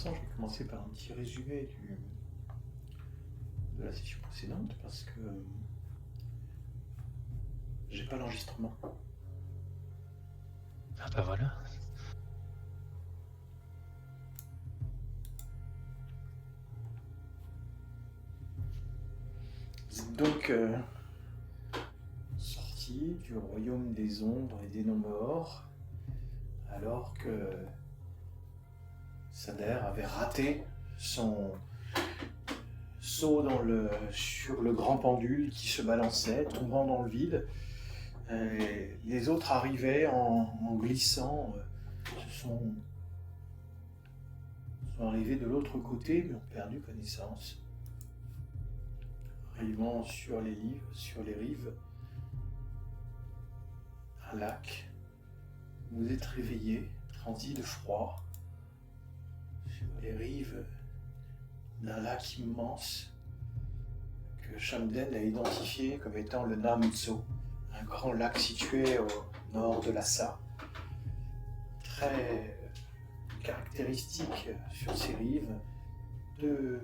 façon, je vais commencer par un petit résumé de la session précédente parce que j'ai pas l'enregistrement. Ah bah voilà. Vous êtes donc sorti du royaume des ombres et des non-morts alors que Sader avait raté son saut sur le grand pendule qui se balançait, tombant dans le vide. Et les autres arrivaient en glissant, sont arrivés de l'autre côté mais ont perdu connaissance. Arrivant sur les rives, un lac, vous êtes réveillé, transi de froid, sur les rives d'un lac immense que Shamden a identifié comme étant le Namtso, un grand lac situé au nord de Lhasa, très caractéristique sur ses rives, de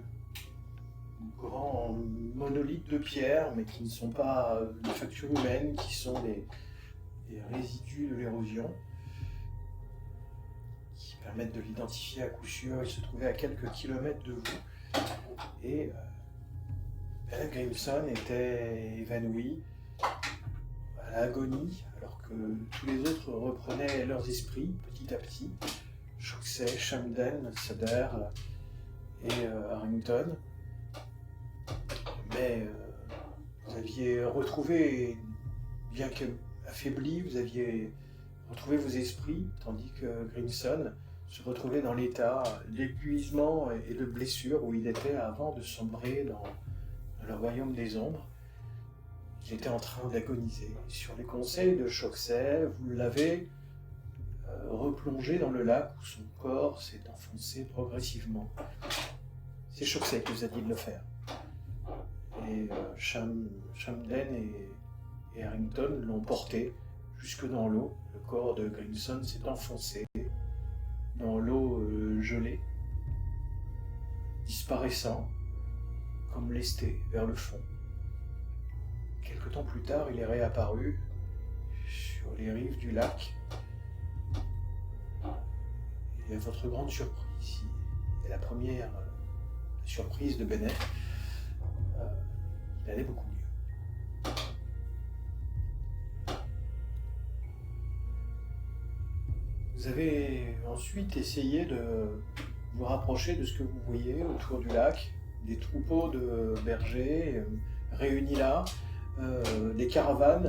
grands monolithes de pierre, mais qui ne sont pas de facture humaine, qui sont des résidus de l'érosion, qui permettent de l'identifier à coup sûr. Il se trouvait à quelques kilomètres de vous. Et Ben Grimson était évanoui, à l'agonie, alors que tous les autres reprenaient leurs esprits petit à petit. Choksei, Shamden, Sader et Harrington. Mais vous aviez retrouvé, bien qu'affaibli, vous aviez retrouvé vos esprits, tandis que Grimson se retrouvait dans l'état d'épuisement et de blessure où il était avant de sombrer dans le royaume des ombres. Il était en train d'agoniser. Sur les conseils de Choksei, vous l'avez replongé dans le lac où son corps s'est enfoncé progressivement. C'est Choksei qui vous a dit de le faire. Et Shamden et Harrington l'ont porté jusque dans l'eau. Le corps de Grimson s'est enfoncé dans l'eau gelée, disparaissant comme lesté vers le fond. Quelque temps plus tard, il est réapparu sur les rives du lac. Et à votre grande surprise, et la première surprise de Bennett, il allait beaucoup mieux. Vous avez ensuite essayé de vous rapprocher de ce que vous voyez autour du lac, des troupeaux de bergers réunis là, des caravanes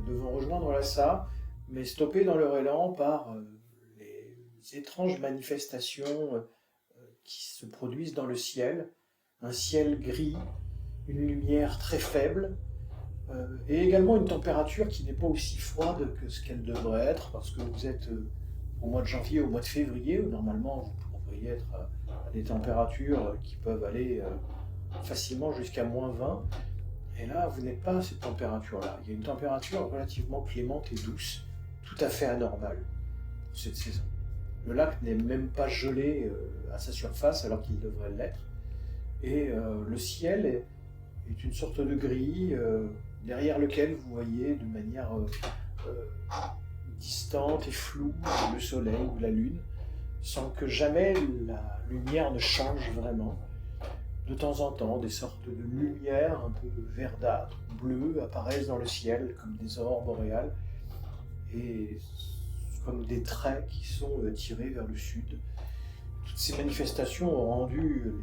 devant rejoindre Lhasa, mais stoppées dans leur élan par les étranges manifestations qui se produisent dans le ciel, un ciel gris, une lumière très faible, et également une température qui n'est pas aussi froide que ce qu'elle devrait être, parce que vous êtes au mois de janvier, au mois de février, où normalement vous pourriez être à des températures qui peuvent aller facilement jusqu'à -20, et là vous n'êtes pas à cette température-là. Il y a une température relativement clémente et douce, tout à fait anormale pour cette saison. Le lac n'est même pas gelé à sa surface alors qu'il devrait l'être, et le ciel est une sorte de gris derrière lequel vous voyez de manière distante et floue le soleil ou la lune, sans que jamais la lumière ne change vraiment. De temps en temps, des sortes de lumières un peu verdâtres, bleues, apparaissent dans le ciel comme des aurores boréales et comme des traits qui sont tirés vers le sud. Toutes ces manifestations ont rendu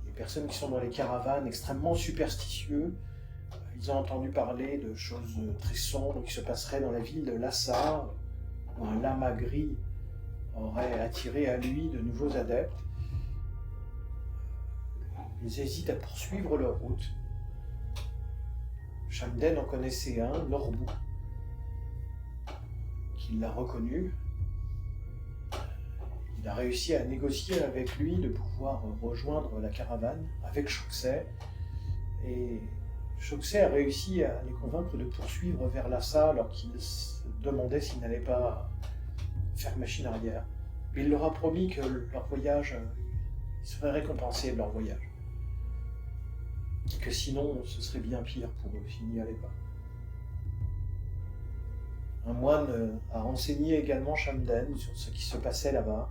les personnes qui sont dans les caravanes extrêmement superstitieux. Ils ont entendu parler de choses très sombres qui se passeraient dans la ville de Lhasa, où un lama gris aurait attiré à lui de nouveaux adeptes. Ils hésitent à poursuivre leur route. Shamden en connaissait un, Norbu, qui l'a reconnu. Il a réussi à négocier avec lui de pouvoir rejoindre la caravane avec Choksei, et Choksei a réussi à les convaincre de poursuivre vers Lhasa alors qu'ils se demandaient s'ils n'allaient pas faire machine arrière. Il leur a promis que leur voyage, ils seraient récompensés de leur voyage. Que sinon, ce serait bien pire pour eux s'ils n'y allaient pas. Un moine a renseigné également Shamden sur ce qui se passait là-bas,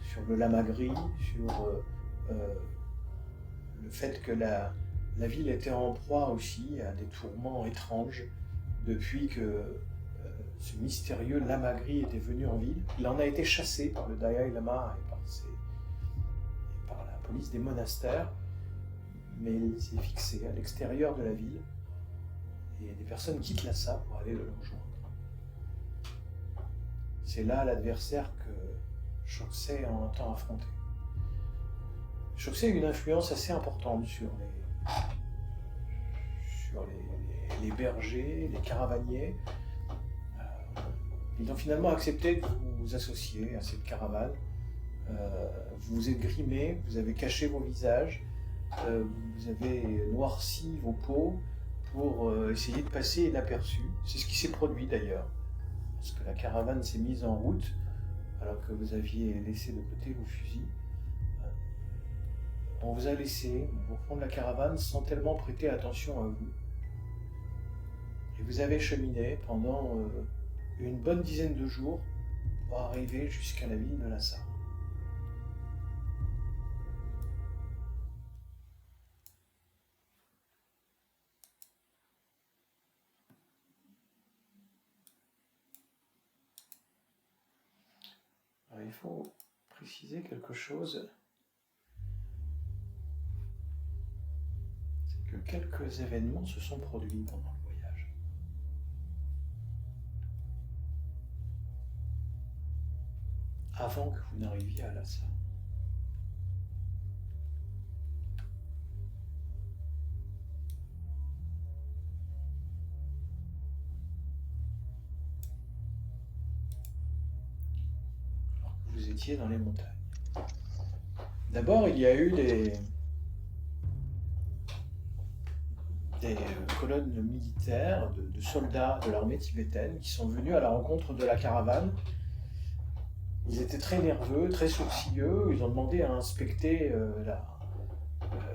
sur le Lamagri, sur le fait que la ville était en proie aussi à des tourments étranges depuis que ce mystérieux Lamagri était venu en ville. Il en a été chassé par le Dalai Lama et par la police des monastères, mais il s'est fixé à l'extérieur de la ville et des personnes quittent Lhasa pour aller le rejoindre. C'est là l'adversaire que Choksey a un temps affronté. Choksey a une influence assez importante sur les bergers, les caravaniers. Ils ont finalement accepté de vous associer à cette caravane. Vous vous êtes grimés, vous avez caché vos visages, vous avez noirci vos peaux pour essayer de passer inaperçu. C'est ce qui s'est produit d'ailleurs. Parce que la caravane s'est mise en route, alors que vous aviez laissé de côté vos fusils. On vous a laissé au fond de la caravane sans tellement prêter attention à vous. Et vous avez cheminé pendant une bonne dizaine de jours pour arriver jusqu'à la ville de Lhasa. Alors, il faut préciser quelque chose. C'est que quelques événements se sont produits pendant le voyage. Avant que vous n'arriviez à Lhasa. Vous étiez dans les montagnes. D'abord, il y a eu des colonnes militaires de soldats de l'armée tibétaine qui sont venus à la rencontre de la caravane. Ils étaient très nerveux, très sourcilleux. Ils ont demandé à inspecter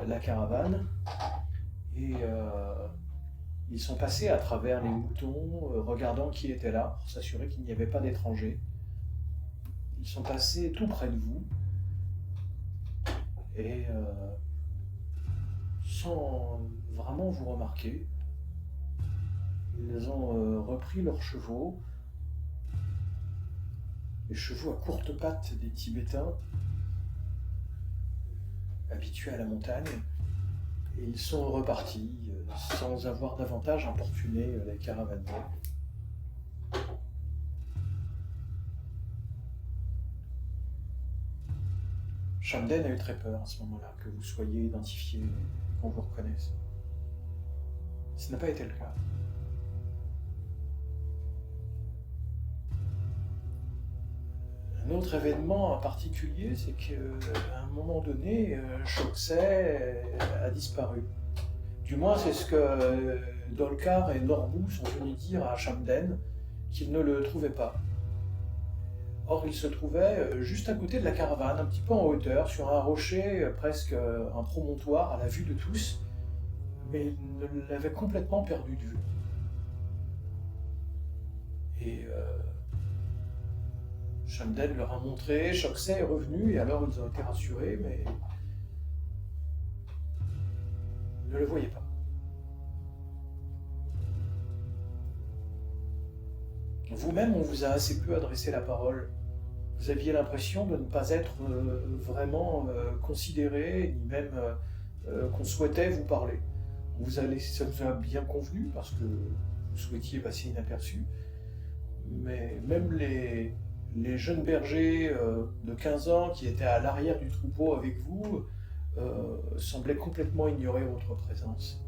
la caravane. Et ils sont passés à travers les moutons, regardant qui était là, pour s'assurer qu'il n'y avait pas d'étrangers. Ils sont passés tout près de vous et sans vraiment vous remarquer, ils ont repris leurs chevaux, les chevaux à courtes pattes des Tibétains, habitués à la montagne, et ils sont repartis sans avoir davantage importuné les caravaniers. Shamden a eu très peur à ce moment-là, que vous soyez identifié et qu'on vous reconnaisse. Ce n'a pas été le cas. Un autre événement en particulier, c'est qu'à un moment donné, Choksey a disparu. Du moins, c'est ce que Dolkar et Norbu sont venus dire à Shamden, qu'ils ne le trouvaient pas. Or, il se trouvait juste à côté de la caravane, un petit peu en hauteur, sur un rocher, presque un promontoire à la vue de tous, mais il l'avait complètement perdu de vue. Et Shamden leur a montré, Choksey est revenu, et alors ils ont été rassurés, mais ils ne le voyaient pas. Vous-même, on vous a assez peu adressé la parole. Vous aviez l'impression de ne pas être vraiment considéré, ni même qu'on souhaitait vous parler. Ça vous a bien convenu, parce que vous souhaitiez passer inaperçu. Mais même les jeunes bergers de 15 ans qui étaient à l'arrière du troupeau avec vous semblaient complètement ignorer votre présence.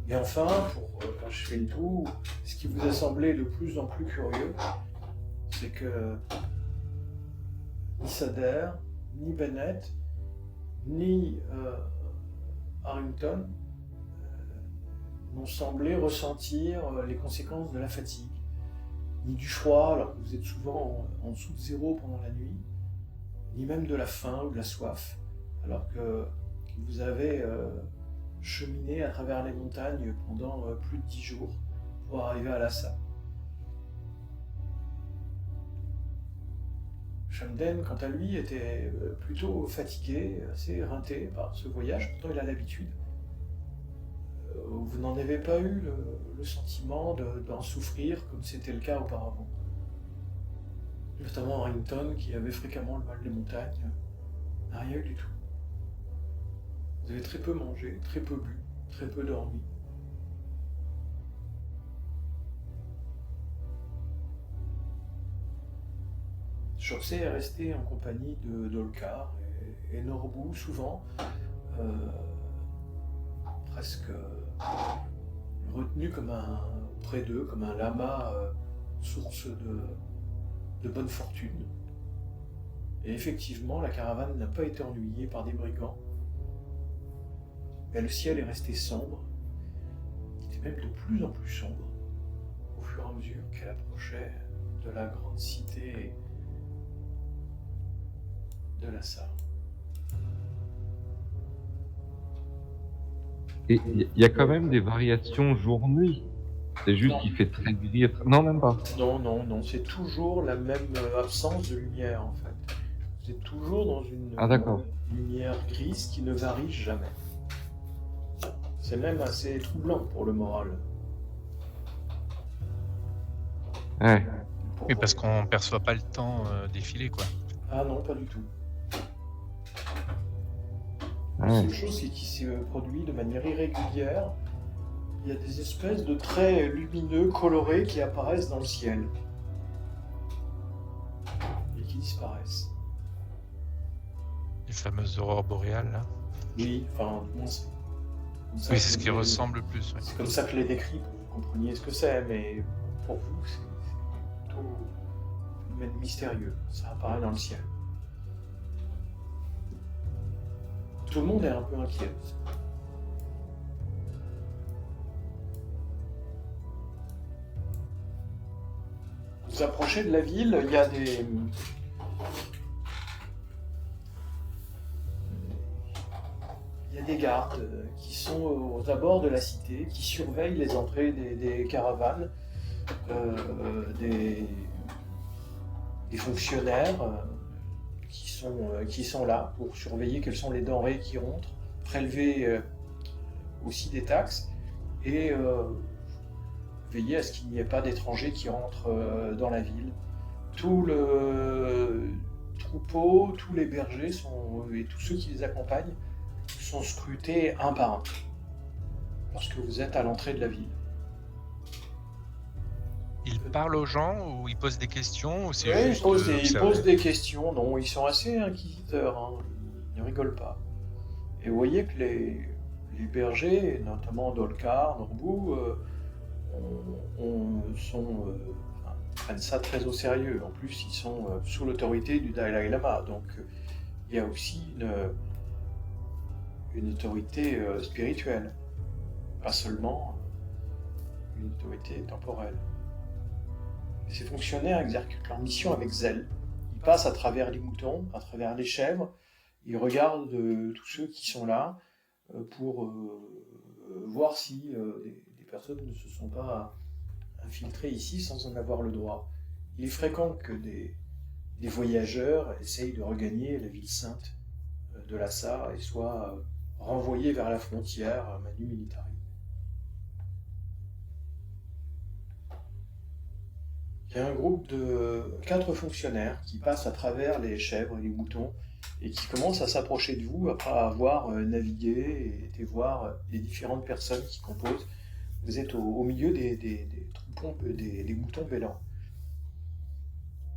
Et enfin, pour achever le tout, ce qui vous a semblé de plus en plus curieux, c'est que ni Sader, ni Bennett, ni Harrington n'ont semblé ressentir les conséquences de la fatigue. ni du froid, alors que vous êtes souvent en dessous de zéro pendant la nuit, ni même de la faim ou de la soif, alors que vous avez cheminé à travers les montagnes pendant plus de 10 jours pour arriver à Lhasa. Shamden, quant à lui, était plutôt fatigué, assez éreinté par ce voyage, pourtant il a l'habitude. Vous n'en avez pas eu le sentiment d'en souffrir comme c'était le cas auparavant. Notamment Harrington, qui avait fréquemment le mal des montagnes, n'a rien eu du tout. Vous avez très peu mangé, très peu bu, très peu dormi. Chopsé est resté en compagnie de Dolkar et Norbu souvent, presque retenu comme près d'eux, comme un lama, source de bonne fortune. Et effectivement, la caravane n'a pas été ennuyée par des brigands, mais le ciel est resté sombre, il était même de plus en plus sombre, au fur et à mesure qu'elle approchait de la grande cité de Lhasa. Et il y a quand même des variations jour-nuit. C'est juste Non. qu'il fait très gris. Non, même pas. Non, c'est toujours la même absence de lumière en fait. Vous êtes toujours dans une Ah, d'accord. lumière grise qui ne varie jamais. C'est même assez troublant pour le moral. Ouais. Oui, parce qu'on perçoit pas le temps défiler, quoi. Ah non, pas du tout. La Ouais. seule chose, c'est qu'il se produit de manière irrégulière. Il y a des espèces de traits lumineux, colorés qui apparaissent dans le ciel. Et qui disparaissent. Les fameuses aurores boréales, là. Oui, enfin, du moins, c'est comme ça Oui, que c'est ce qui les- ressemble le plus. Ouais. C'est comme ça que je l'ai décrit, pour que vous compreniez ce que c'est, mais pour vous, c'est plutôt un phénomène mystérieux. Ça apparaît dans le ciel. Tout le monde est un peu inquiet. Vous approchez de la ville, il y a des gardes qui sont aux abords de la cité, qui surveillent les entrées des caravanes, des fonctionnaires qui sont là pour surveiller quelles sont les denrées qui rentrent, prélever aussi des taxes et veiller à ce qu'il n'y ait pas d'étrangers qui rentrent dans la ville. Tout le troupeau, tous les bergers et tous ceux qui les accompagnent sont scrutés un par un lorsque vous êtes à l'entrée de la ville. Il parle aux gens ou il pose des questions ou c'est Oui, juste ils posent des questions, non, ils sont assez inquisiteurs, hein, ils ne rigolent pas. Et vous voyez que les bergers, notamment Dolkar, Norbu, prennent ça très au sérieux. En plus, ils sont sous l'autorité du Dalai Lama, donc il y a aussi une autorité spirituelle, pas seulement une autorité temporelle. Et ces fonctionnaires exécutent leur mission avec zèle. Ils passent à travers les moutons, à travers les chèvres, ils regardent tous ceux qui sont là pour voir si des personnes ne se sont pas infiltrées ici sans en avoir le droit. Il est fréquent que des voyageurs essayent de regagner la ville sainte de Lhasa et soient renvoyés vers la frontière manu militari. Il y a un groupe de 4 fonctionnaires qui passent à travers les chèvres et les moutons et qui commencent à s'approcher de vous après avoir navigué et été voir les différentes personnes qui composent. Vous êtes au milieu des troupeaux, des moutons bêlants.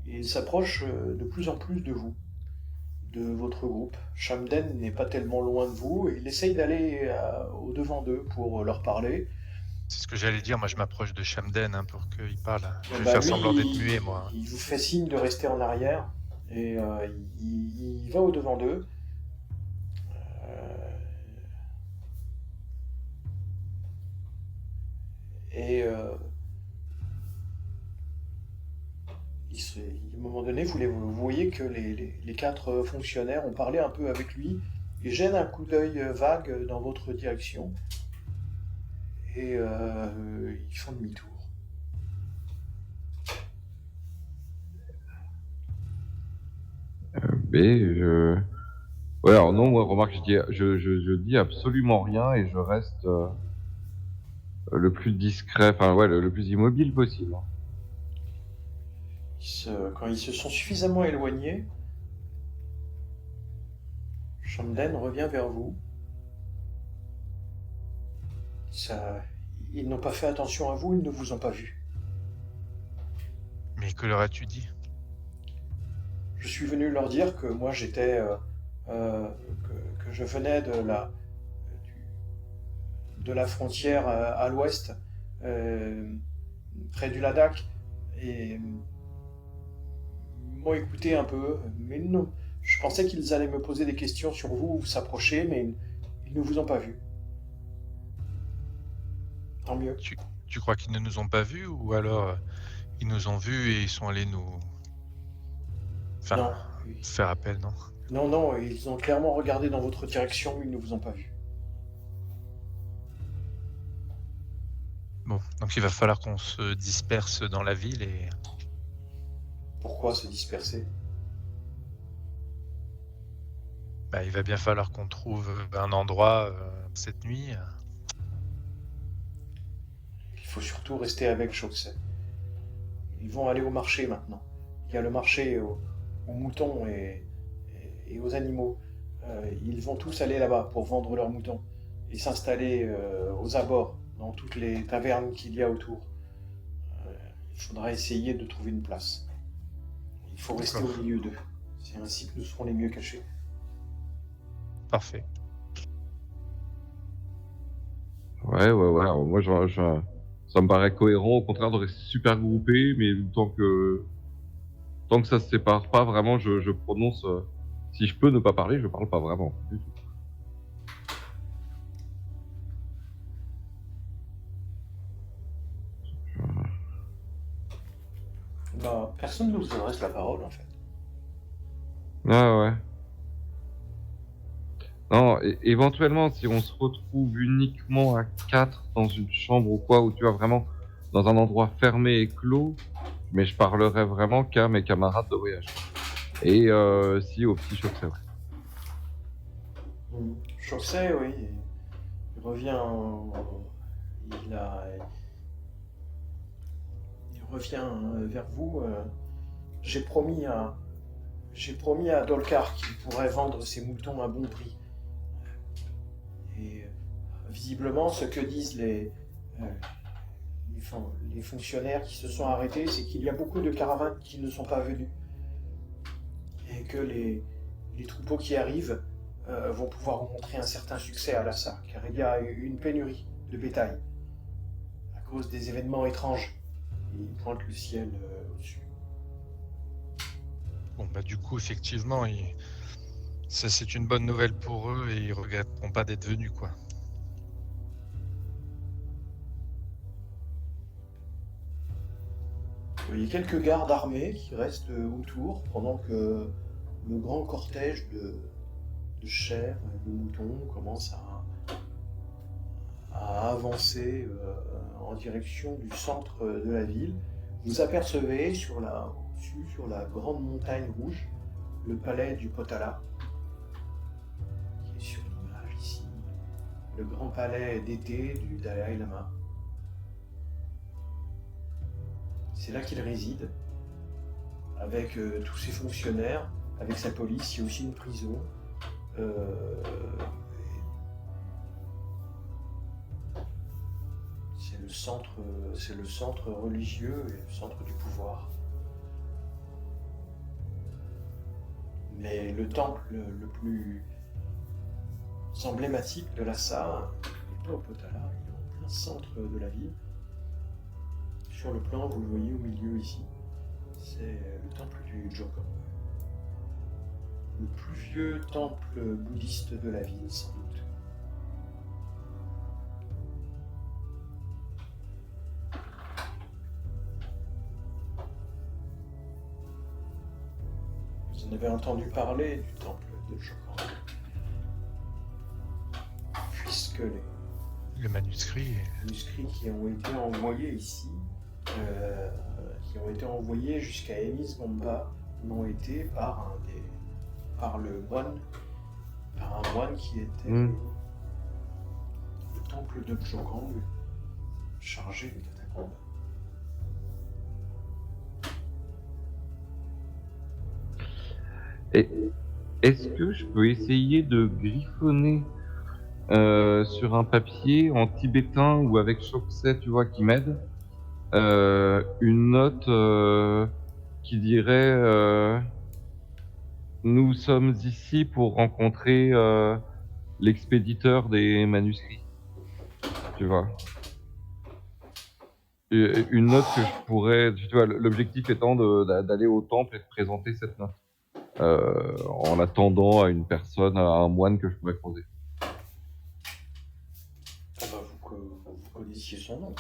Et ils s'approchent de plus en plus de vous, de votre groupe. Shamden n'est pas tellement loin de vous et il essaye d'aller au-devant d'eux pour leur parler. C'est ce que j'allais dire, moi je m'approche de Shamden pour qu'il parle. Je vais Bah, faire lui, semblant d'être muet, moi. Il vous fait signe de rester en arrière et il va au-devant d'eux. Et À un moment donné, vous voyez que les quatre fonctionnaires ont parlé un peu avec lui et jettent un coup d'œil vague dans votre direction et ils font demi-tour. Mais ouais, alors non, moi, remarque, je dis absolument rien et je reste le plus discret, enfin ouais, le plus immobile possible. Quand ils se sont suffisamment éloignés, Shamden revient vers vous. Ça, ils n'ont pas fait attention à vous, ils ne vous ont pas vu. Mais que leur as-tu dit? Je suis venu leur dire que moi j'étais, que je venais de la frontière à l'ouest, euh, près du Ladakh, et ils m'ont écouté un peu, mais non. Je pensais qu'ils allaient me poser des questions sur vous, ou s'approcher, mais ils ne vous ont pas vu. Tant mieux. Tu crois qu'ils ne nous ont pas vus ou alors ils nous ont vus et ils sont allés nous Non. faire appel, non? Non, non, ils ont clairement regardé dans votre direction, mais ils ne vous ont pas vu. Bon, donc il va falloir qu'on se disperse dans la ville et Pourquoi se disperser? il va bien falloir qu'on trouve un endroit cette nuit. Il faut surtout rester avec Choxet. Ils vont aller au marché maintenant. Il y a le marché aux moutons et aux animaux. Ils vont tous aller là-bas pour vendre leurs moutons et s'installer aux abords, dans toutes les tavernes qu'il y a autour. Il faudra essayer de trouver une place. Il faut rester au milieu d'eux. C'est ainsi que nous serons les mieux cachés. Parfait. Ouais. Alors, moi, ça me paraît cohérent, au contraire, de rester super groupé, mais tant que ça se sépare pas, vraiment, je prononce. Si je peux ne pas parler, je parle pas vraiment. Du tout. Bah, personne ne vous adresse la parole en fait. Ah ouais. Non, éventuellement, si on se retrouve uniquement à 4 dans une chambre ou quoi, où tu vois vraiment dans un endroit fermé et clos, mais je parlerai vraiment qu'à mes camarades de voyage. Et si au petit choc, c'est vrai. Choxet, oui, il revient. Il a. Il revient vers vous. J'ai promis à Dolkar qu'il pourrait vendre ses moutons à bon prix. Et visiblement, ce que disent les fonctionnaires qui se sont arrêtés, c'est qu'il y a beaucoup de caravanes qui ne sont pas venues. Et que les troupeaux qui arrivent vont pouvoir rencontrer un certain succès à Lhasa, car il y a une pénurie de bétail à cause des événements étranges. Il pointe le ciel au-dessus. Bon, du coup, effectivement, ça c'est une bonne nouvelle pour eux et ils regretteront pas d'être venus, quoi. Il y a quelques gardes armés qui restent autour pendant que le grand cortège de chèvres et de moutons commence à avancer en direction du centre de la ville. Vous apercevez au-dessus, sur la grande montagne rouge, le palais du Potala, qui est sur l'image ici, le grand palais d'été du Dalai Lama. C'est là qu'il réside, avec tous ses fonctionnaires, avec sa police. Il y a aussi une prison. C'est le centre religieux et le centre du pouvoir. Mais le temple le plus emblématique de Lhasa n'est pas au Potala, il est en plein centre de la ville. Sur le plan, vous le voyez au milieu ici, c'est le temple du Jokhang. Le plus vieux temple bouddhiste de la ville, sans doute. Vous en avez entendu parler du temple de Chokan, puisque les Le manuscrit. manuscrits qui ont été envoyés ici, qui ont été envoyés jusqu'à Emis Gomba, l'ont été par par un moine qui était Hmm. le temple de Chokan, chargé des catacombes. Et est-ce que je peux essayer de griffonner sur un papier en tibétain ou avec Shokusei, tu vois, qui m'aide, une note qui dirait nous sommes ici pour rencontrer l'expéditeur des manuscrits, tu vois. Une note que je pourrais, tu vois, l'objectif étant d'aller au temple et de présenter cette note. En attendant à une personne, à un moine que je pourrais croiser. Ah bah, vous connaissiez son nom.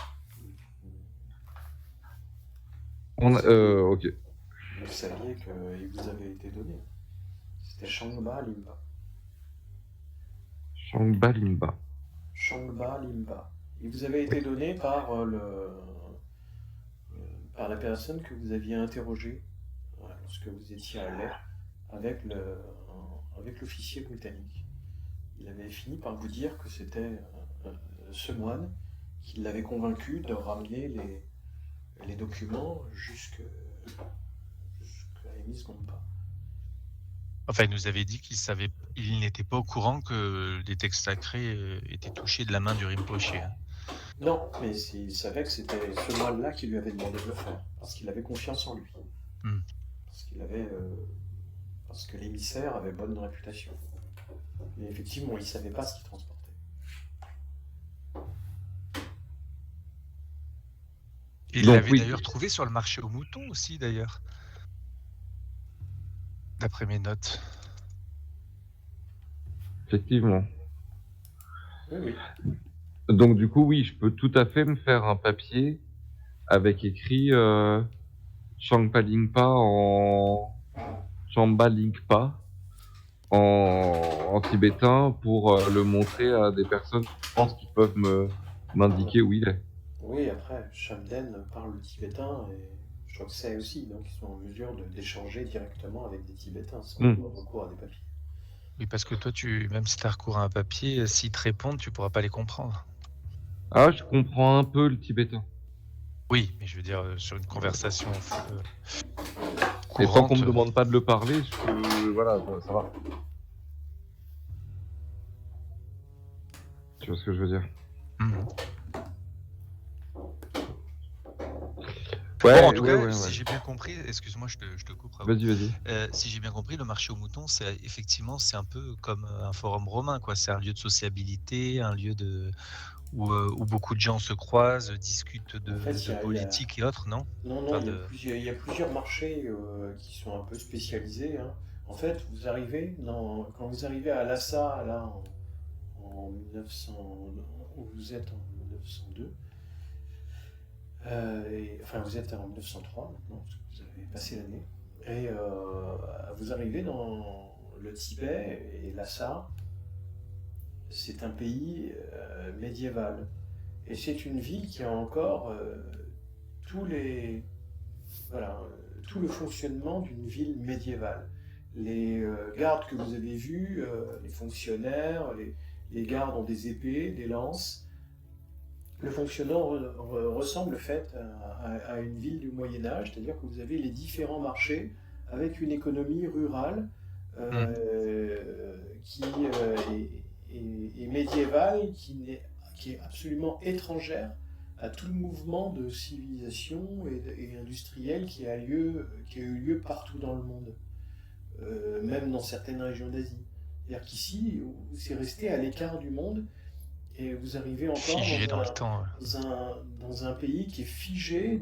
Ok. Vous saviez qu'il vous avait été donné. C'était Shangba Limba. Shangba Limba. Shangba Limba. Il vous avait été donné par par la personne que vous aviez interrogée lorsque vous étiez à Leh avec l'officier britannique. Il avait fini par vous dire que c'était ce moine qui l'avait convaincu de ramener les documents jusqu'à Emis Gompa. Enfin, il nous avait dit il n'était pas au courant que les textes sacrés étaient touchés de la main du Rinpoché. Hein. Non, mais il savait que c'était ce moine-là qui lui avait demandé de le faire, parce qu'il avait confiance en lui. Hmm. Parce que l'émissaire avait bonne réputation. Mais effectivement, il ne savait pas ce qu'il transportait. Et il Donc, l'avait oui. d'ailleurs trouvé sur le marché aux moutons aussi, d'ailleurs. D'après mes notes. Effectivement. Oui, oui. Donc du coup, oui, je peux tout à fait me faire un papier avec écrit Shangpa Lingpa Shangpa Lingpa en tibétain pour le montrer à des personnes, je pense, qui peuvent m'indiquer où il est. Oui, après, Shamden parle le tibétain et Shokusei aussi, donc ils sont en mesure d'échanger directement avec des Tibétains sans avoir recours à des papiers. Oui, parce que toi, même si tu as recours à un papier, s'ils te répondent, tu pourras pas les comprendre. Ah, je comprends un peu le tibétain. Oui, mais je veux dire, sur une conversation Et tant qu'on courante. me demande pas de le parler, voilà, ça va. Tu vois ce que je veux dire? Mhm. Ouais, Bon, en tout cas, ouais. si j'ai bien compris, excuse-moi, je te coupe. Vas-y. Si j'ai bien compris, le marché aux moutons, c'est un peu comme un forum romain, quoi. C'est un lieu de sociabilité, un lieu où beaucoup de gens se croisent, discutent de, En fait, de politique et autres, non? Non, Enfin, il y a plusieurs marchés qui sont un peu spécialisés. Hein. En fait, quand vous arrivez à Lhasa, là, en 1900, où vous êtes en 1902, enfin vous êtes en 1903 maintenant, parce que vous avez passé l'année, et vous arrivez dans le Tibet, et Lhasa, c'est un pays médiéval. Et c'est une ville qui a encore tout le fonctionnement d'une ville médiévale. Les gardes que vous avez vus, les fonctionnaires, les gardes ont des épées, des lances. Le fonctionnement ressemble en fait à une ville du Moyen-Âge, c'est-à-dire que vous avez les différents marchés avec une économie rurale qui est médiévale, qui est absolument étrangère à tout le mouvement de civilisation et industriel qui a eu lieu partout dans le monde, même dans certaines régions d'Asie. C'est-à-dire qu'ici, c'est resté à l'écart du monde et vous arrivez encore figé dans le temps. dans un pays qui est figé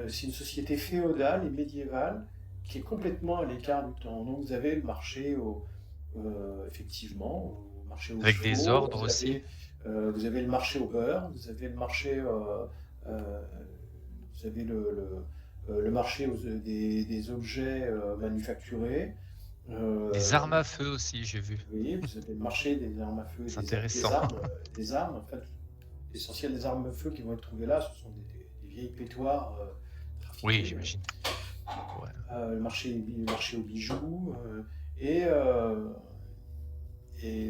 c'est une société féodale et médiévale qui est complètement à l'écart du temps. Donc vous avez le marché effectivement, au marché aux Avec chevaux, des ordres aussi. vous avez le marché au beurre, vous avez le marché, vous avez le marché des objets manufacturés. Des armes à feu aussi, j'ai vu. Oui, vous avez le marché des armes à feu, C'est des intéressant. des armes. En fait, l'essentiel des armes à feu qui vont être trouvées là, ce sont des vieilles pétoires trafiquées. Oui, j'imagine. Ouais. Le marché aux bijoux. Et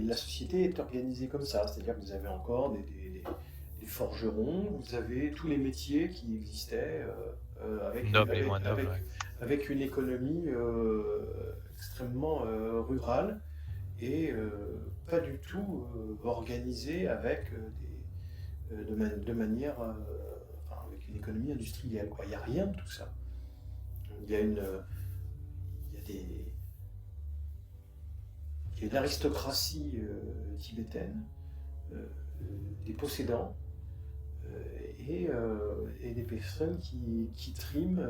la société est organisée comme ça, c'est-à-dire que vous avez encore des forgerons, vous avez tous les métiers qui existaient Noble et moins noble. Ouais. avec une économie extrêmement rurale et pas du tout organisée avec de manière, enfin, avec une économie industrielle, quoi. Il n'y a rien de tout ça. Il y a une aristocratie tibétaine, des possédants et des personnes qui triment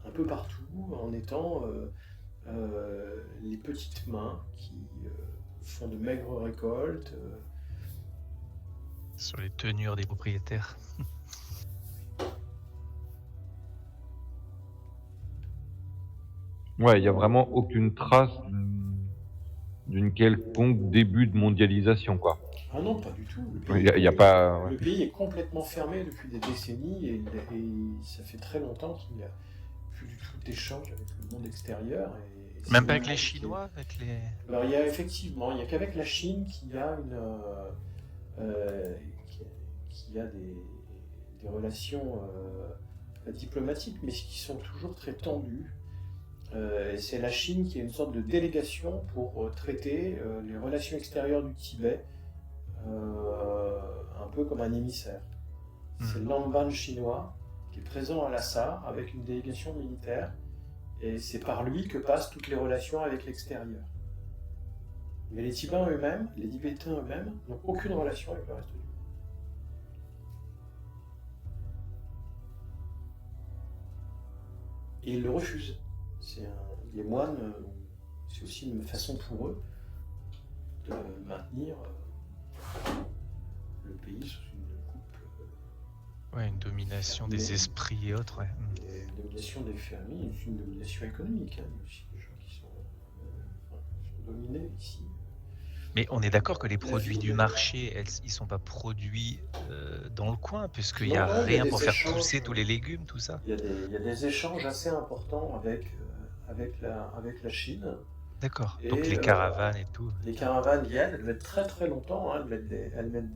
un peu partout en étant les petites mains qui font de maigres récoltes. Sur les tenures des propriétaires. Ouais, il n'y a vraiment aucune trace d'une quelconque début de mondialisation, quoi. Ah non, pas du tout. Il y a pas... Le pays est complètement fermé depuis des décennies et ça fait très longtemps qu'il n'y a plus du tout d'échange avec le monde extérieur. Et même pas avec les Chinois, avec les... Alors il y a effectivement, il n'y a qu'avec la Chine qu'il y a des relations diplomatiques, mais qui sont toujours très tendues. C'est la Chine qui est une sorte de délégation pour traiter les relations extérieures du Tibet, un peu comme un émissaire. C'est l'Anban chinois qui est présent à Lhasa avec une délégation militaire, et c'est par lui que passent toutes les relations avec l'extérieur. Mais les Tibétains eux-mêmes n'ont aucune relation avec le reste du monde. Et ils le refusent. Les moines, c'est aussi une façon pour eux de maintenir le pays sous une coupe. Ouais, une domination des esprits et autres. Ouais. Une domination des familles, une domination économique. Il y a aussi des gens qui sont dominés ici. Mais on est d'accord que les produits du marché, ils ne sont pas produits dans le coin, puisqu'il n'y a rien pour faire pousser tous les légumes, tout ça. Il y a des échanges assez importants avec la Chine. D'accord, donc les caravanes et tout. Les caravanes viennent, elles mettent très très longtemps, hein, elles mettent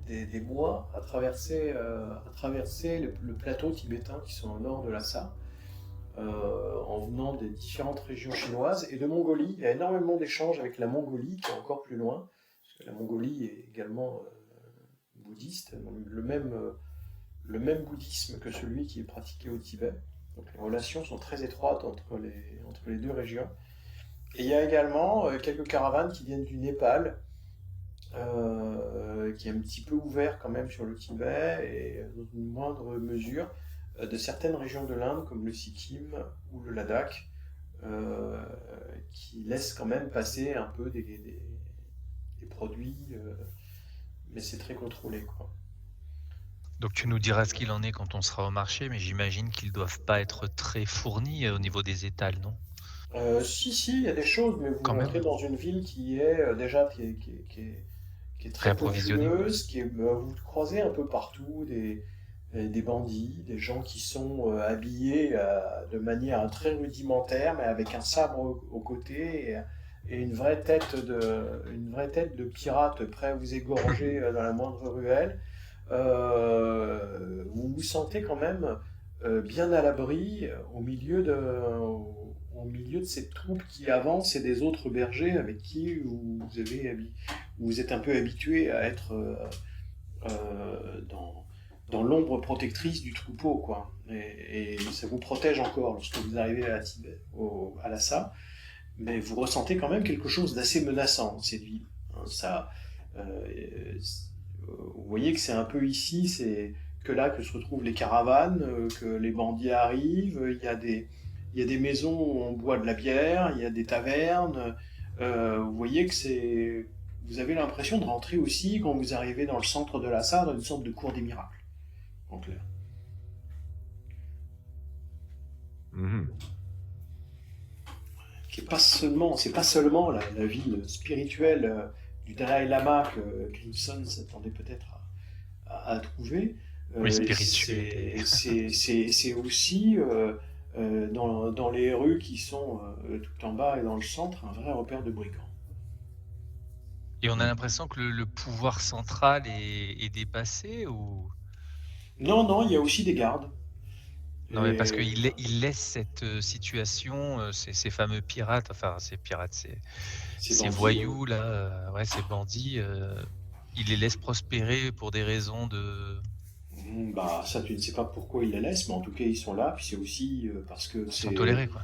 des mois à traverser le plateau tibétain qui sont au nord de Lhasa, en venant des différentes régions chinoises et de Mongolie. Il y a énormément d'échanges avec la Mongolie qui est encore plus loin, parce que la Mongolie est également bouddhiste, le même bouddhisme que celui qui est pratiqué au Tibet. Donc les relations sont très étroites entre les deux régions. Et il y a également quelques caravanes qui viennent du Népal, qui est un petit peu ouvert quand même sur le Tibet, et dans une moindre mesure de certaines régions de l'Inde, comme le Sikkim ou le Ladakh, qui laissent quand même passer un peu des produits, mais c'est très contrôlé, quoi. Donc tu nous diras ce qu'il en est quand on sera au marché, mais j'imagine qu'ils ne doivent pas être très fournis au niveau des étals, non ? Si, il y a des choses, mais vous rentrez dans une ville qui est déjà qui est très populeuse, vous croisez un peu partout des bandits, des gens qui sont habillés de manière très rudimentaire, mais avec un sabre au côté et une vraie tête de pirate prêt à vous égorger dans la moindre ruelle. Vous vous sentez quand même bien à l'abri au milieu de ces troupes qui avancent et des autres bergers avec qui vous êtes un peu habitué à être dans l'ombre protectrice du troupeau, quoi. Et ça vous protège encore lorsque vous arrivez à Lhasa, mais vous ressentez quand même quelque chose d'assez menaçant dans cette ville. Vous voyez que c'est un peu ici, c'est que là que se retrouvent les caravanes, que les bandits arrivent, il y a des maisons où on boit de la bière, il y a des tavernes. Vous voyez que vous avez l'impression de rentrer aussi, quand vous arrivez dans le centre de Lhasa, dans une sorte de cour des miracles, en clair. Mhm. Qui est pas seulement, c'est pas seulement la ville spirituelle du Dalai Lama que Grimson s'attendait peut-être à trouver. Oui, spirituel. C'est aussi dans les rues qui sont tout en bas et dans le centre un vrai repère de brigands. Et on a l'impression que le pouvoir central est dépassé ou... Non, non, il y a aussi des gardes. Non, mais parce Et qu'il laisse cette situation, ces fameux pirates, enfin ces pirates, ces ces bandits, voyous là, ouais, ces bandits, il les laisse prospérer pour des raisons de... bah, ça, tu ne sais pas pourquoi ils les laissent, mais en tout cas, ils sont là. Puis c'est aussi parce que Ils sont tolérés, quoi.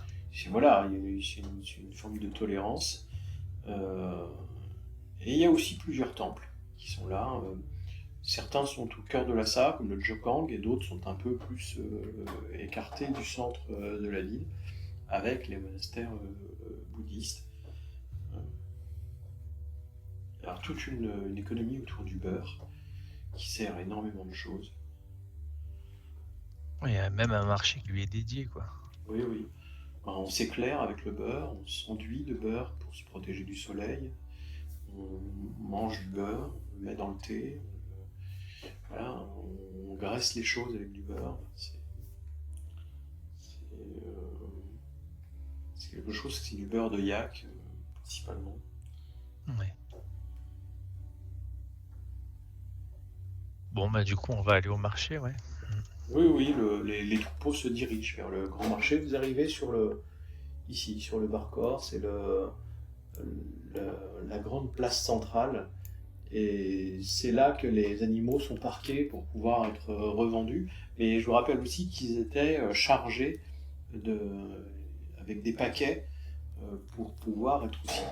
voilà, c'est une forme de tolérance. Euh, et il y a aussi plusieurs temples qui sont là. Certains sont au cœur de Lhasa, comme le Jokang, et d'autres sont un peu plus écartés du centre de la ville, avec les monastères bouddhistes. Alors toute une économie autour du beurre, qui sert à énormément de choses. Il y a même un marché qui lui est dédié, quoi. Oui, oui. On s'éclaire avec le beurre, on s'enduit de beurre pour se protéger du soleil, on mange du beurre, on le met dans le thé, voilà, on graisse les choses avec du beurre. C'est quelque chose, c'est du beurre de yak, principalement. Ouais. Bon, bah du coup, on va aller au marché, ouais. Oui, oui, les troupeaux se dirigent vers le grand marché. Vous arrivez ici, sur le Barcor, c'est la grande place centrale. Et c'est là que les animaux sont parqués pour pouvoir être revendus. Mais je vous rappelle aussi qu'ils étaient chargés de, avec des paquets pour pouvoir être aussi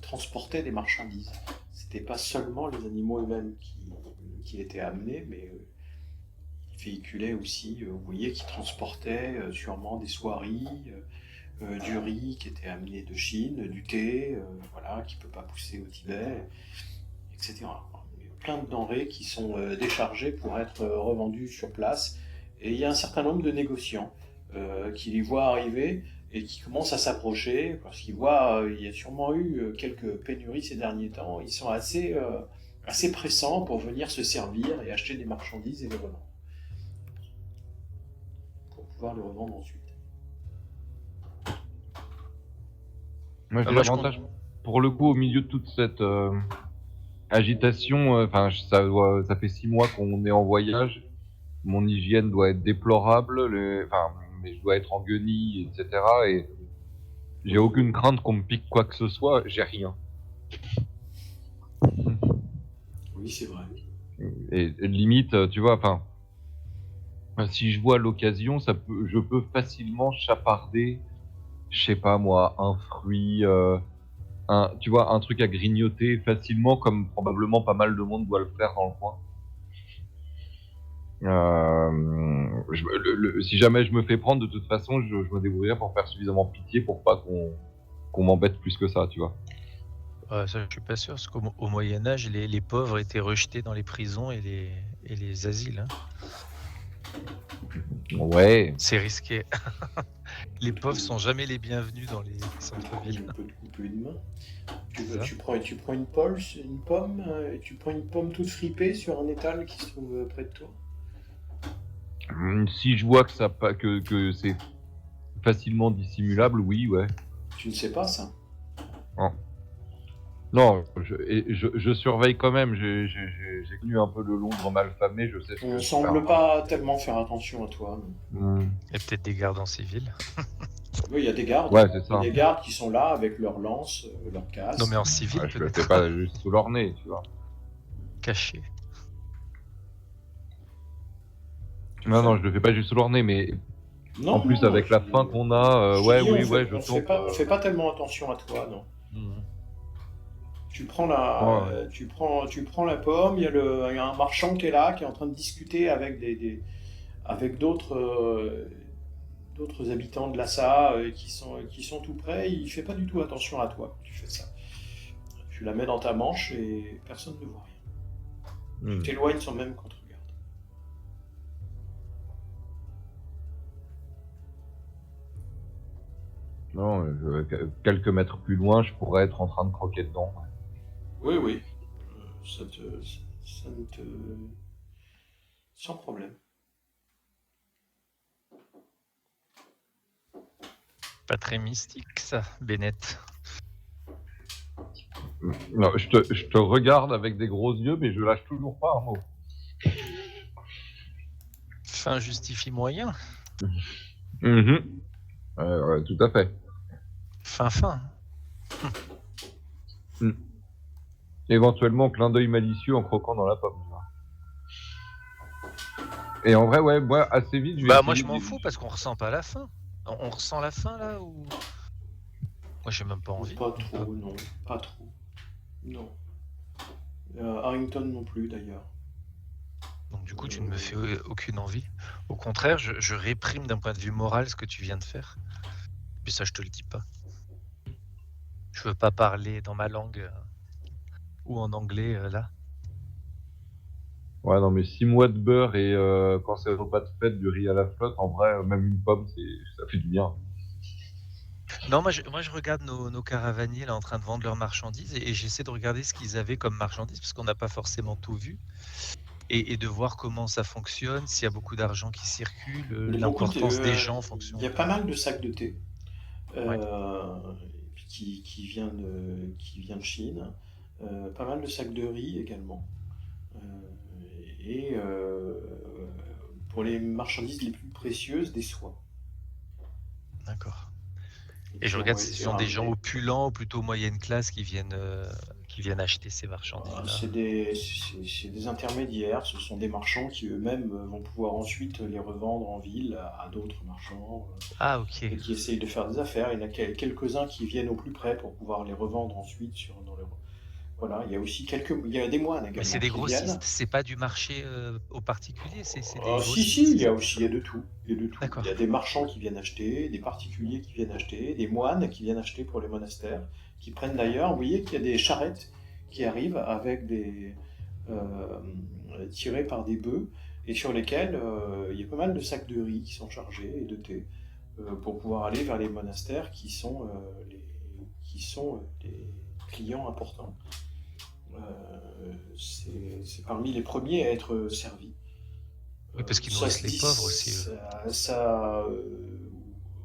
transporter des marchandises. C'était pas seulement les animaux eux-mêmes qui étaient amenés, mais ils véhiculaient aussi, vous voyez, qui transportaient sûrement des soieries, du riz qui était amené de Chine, du thé, voilà, qui ne peut pas pousser au Tibet, etc. Il y a plein de denrées qui sont déchargées pour être revendues sur place. Et il y a un certain nombre de négociants qui les voient arriver et qui commencent à s'approcher parce qu'ils voient il y a sûrement eu quelques pénuries ces derniers temps. Ils sont assez pressants pour venir se servir et acheter des marchandises et les revendre. Pour pouvoir les revendre ensuite. Moi, j'ai Moi, je l'avantage, pour le coup, au milieu de toute cette agitation, enfin, ça fait 6 mois qu'on est en voyage. Mon hygiène doit être déplorable, enfin, mais je dois être en guenilles, etc. Et j'ai aucune crainte qu'on me pique quoi que ce soit. J'ai rien. Oui, c'est vrai. Et limite, tu vois, enfin, si je vois l'occasion, je peux facilement chaparder, je sais pas moi, un fruit, tu vois, un truc à grignoter facilement, comme probablement pas mal de monde doit le faire dans le coin. Si jamais je me fais prendre, de toute façon, je me débrouillerai pour faire suffisamment pitié pour pas qu'on m'embête plus que ça, tu vois. ça, je suis pas sûr, parce qu'au Moyen-Âge, les pauvres étaient rejetés dans les prisons et les asiles, hein. Ouais. C'est risqué. Les pauvres sont jamais les bienvenus dans les On centres-villes. peut te couper une main. C'est ça. Tu prends une pomme, et tu prends une pomme toute fripée sur un étal qui se trouve près de toi. Si je vois que c'est facilement dissimulable, oui, ouais. Tu ne sais pas ça. Non, je surveille quand même. J'ai connu un peu le Londres mal famé, je sais ce On que ne je semble fais. pas tellement faire attention à toi. Il y a peut-être des gardes en civil. Oui, il y a des gardes. Ouais, c'est Il y a ça. des gardes qui sont là avec leurs lances, leurs casques. Non, mais en civil, Ouais, je le peut-être. fais pas juste sous leur nez, tu vois. Caché. Non, je le fais pas juste sous leur nez, mais Non, en plus, non, avec je la dis- faim qu'on a, je te ouais, dis, oui, on je tombe. on fait pas tellement attention à toi, non. Tu prends Ouais. tu prends la pomme. Il y a un marchand qui est là, qui est en train de discuter avec avec d'autres habitants de Lhasa qui sont tout près. Il fait pas du tout attention à toi quand tu fais ça. Tu la mets dans ta manche et personne ne voit rien. Tu t'éloignes sans même qu'on te regarde. Non, quelques mètres plus loin, je pourrais être en train de croquer dedans. Oui, oui. Ça ne te... Sans problème. Pas très mystique, ça, Bennett. Non, je te regarde avec des gros yeux, mais je lâche toujours pas un mot. Fin justifie moyen. Mhm. Ouais, tout à fait. Fin. Éventuellement, clin d'œil malicieux en croquant dans la pomme. Tu vois. Et en vrai, ouais, moi, assez vite, je vais Bah moi essayer je m'en fous parce qu'on ressent pas la fin. On ressent la fin là ou... Moi j'ai même pas envie. Pas trop, non. Pas trop. Non. Harrington non plus, d'ailleurs. Donc du coup tu ne me fais aucune envie. Au contraire, je réprime d'un point de vue moral ce que tu viens de faire. Puis ça je te le dis pas. Je veux pas parler dans ma langue ou en anglais là. Ouais, non, mais 6 mois de beurre et quand c'est repas de fête, du riz à la flotte, en vrai, même une pomme, ça fait du bien. Non, moi je regarde nos caravaniers là en train de vendre leurs marchandises et j'essaie de regarder ce qu'ils avaient comme marchandises parce qu'on n'a pas forcément tout vu et de voir comment ça fonctionne, s'il y a beaucoup d'argent qui circule, l'importance des gens en fonction Il y a de... pas mal de sacs de thé Ouais, qui vient de Chine. Pas mal de sacs de riz également. Et pour les marchandises les plus précieuses, des soies. d'accord. Et je Qui regarde ont si ce été sont des gens ramenées. opulents ou plutôt moyenne classe qui viennent acheter ces marchandises-là. C'est des intermédiaires, ce sont des marchands qui eux-mêmes vont pouvoir ensuite les revendre en ville à d'autres marchands Ah ok. et qui essayent de faire des affaires. Il y en a quelques-uns qui viennent au plus près pour pouvoir les revendre ensuite dans le... Voilà, il y a aussi il y a des moines Mais c'est également des qui viennent. grossistes, c'est pas du marché aux particuliers, c'est des Si, grossistes, si, c'est ça? il y a de tout. Il y a de tout. Il y D'accord. a des marchands qui viennent acheter, des particuliers qui viennent acheter, des moines qui viennent acheter pour les monastères, qui prennent d'ailleurs, vous voyez qu'il y a des charrettes qui arrivent avec tirées par des bœufs et sur lesquels il y a pas mal de sacs de riz qui sont chargés et de thé pour pouvoir aller vers les monastères qui sont les clients importants. C'est parmi les premiers à être servis. Oui, parce qu'ils Ça nourrissent se les dit, pauvres aussi.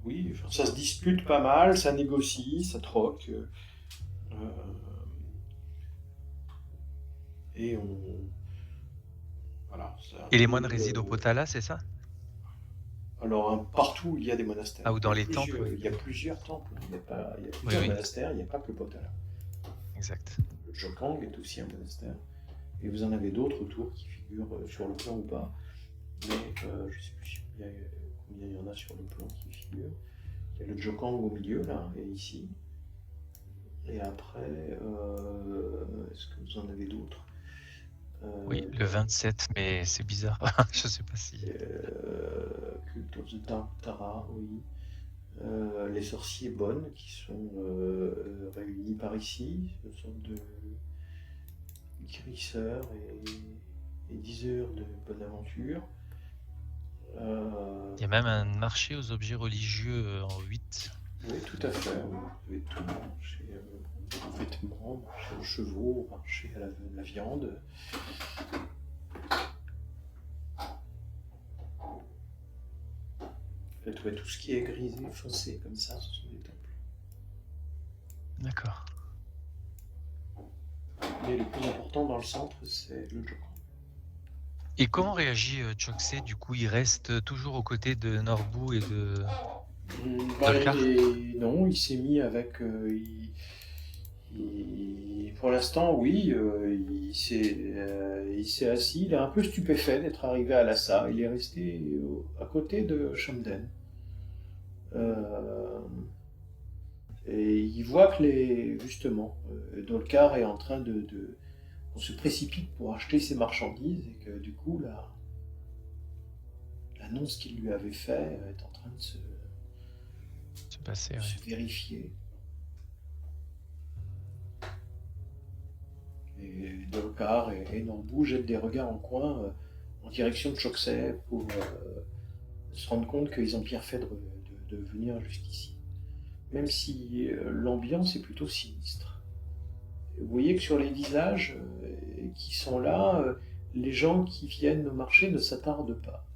oui, enfin, ça se dispute pas mal, ça négocie, ça troque, euh, et voilà, c'est un Et les peu. moines résident au Potala, c'est ça? Alors partout il y a des monastères, Ah, ou dans les temples, oui. il y a plusieurs temples, il y a Oui, plusieurs oui, monastères, il n'y a pas que le Potala. exact. Le Jokang est aussi un monastère, et vous en avez d'autres autour qui figurent sur le plan ou pas, mais je ne sais plus combien il y en a sur le plan qui figurent. Il y a le Jokang au milieu, là, et ici. Et après, est-ce que vous en avez d'autres Oui, le 27, mais c'est bizarre. Je sais pas si... Cult of the Dark Tara, oui. Les sorciers bonnes qui sont réunis par ici, une sorte de guérisseurs et diseurs de bonne aventure. Il y a même un marché aux objets religieux en 8. Oui, tout à fait. Oui. Vous avez tout marché aux vêtements, marché aux chevaux, marché à la viande. En fait, ouais, tout ce qui est grisé, foncé comme ça, ce sont des temples. D'accord. Mais le plus important dans le centre, c'est le Jokang. Et comment réagit Choksé? Du coup, il reste toujours aux côtés de Norbu et de Dolkar? Non, il s'est mis avec. Pour l'instant, oui, il s'est assis. Il est un peu stupéfait d'être arrivé à Lhasa. Il est resté à côté de Shamden. Et il voit que justement, Dolkar est en train on se précipite pour acheter ses marchandises et que du coup, l'annonce qu'il lui avait fait est en train de se passer, se vérifier. Et Dolkar et Norbu jettent des regards en coin en direction de Choksei pour se rendre compte qu'ils ont bien fait de venir jusqu'ici. même si l'ambiance est plutôt sinistre. Vous voyez que sur les visages qui sont là, les gens qui viennent au marché ne s'attardent pas.